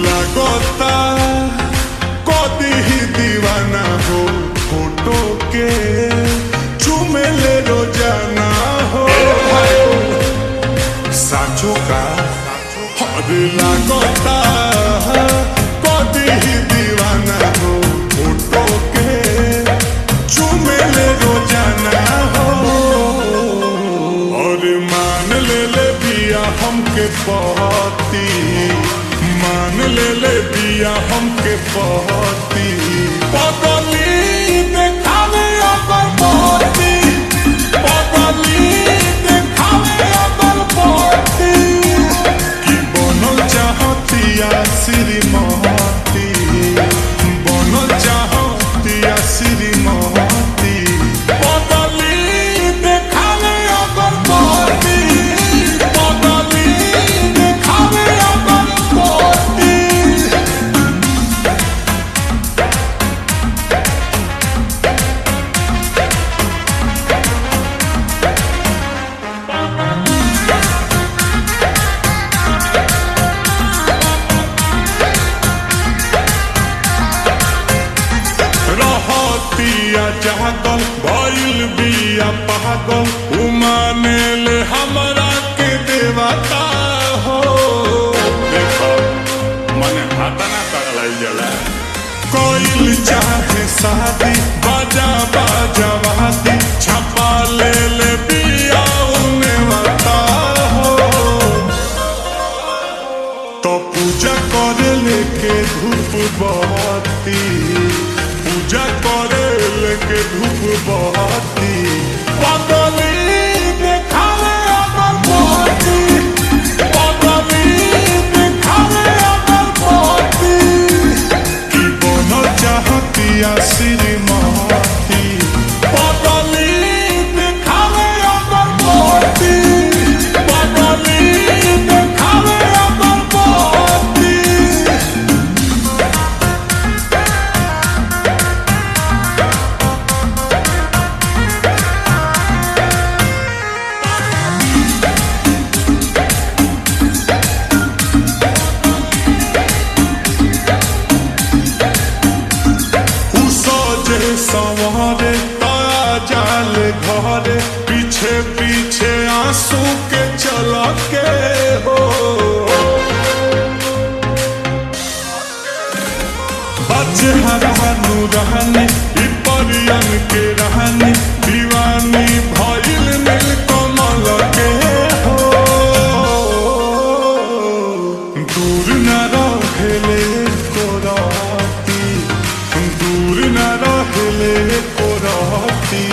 लागता कदी ही दीवाना हो फोटो के चूमे ले रोजाना हो और मान ले बिया हमके पहती मान ले बिया हमके पहती पगली देखावे अगर पहती पगली देखावे अगर पहती श्रीमती बनल चाहतिया श्रीमती पगली देखावे अगर पहती पगली देखावे अगर पहती जागल भइल बिया पागल उमाने ले हमरा के देवता हो देखो मने हाथना करल जला कोइल चाहे शादी बाजा बाजा वादी छपा ले बिया उने बता हो तो पूजा करे लेके धूप बहती पूजा करे लेके धूप बहती पगली देखावे अगर पहती पगली देखावे अगर पहती कि बनल चाहतिया श्रीमती पगली देखावे अगर पहती पगली देखावे अगर पहती सवारे ताया जाल घरे पीछे पीछे आंसू के चला के हो बच्चे हरानु रहने परियन के रहने दीवानी भइल मिल कमल के हो दूर न रहेले कोराती दूर न रहेले कोराती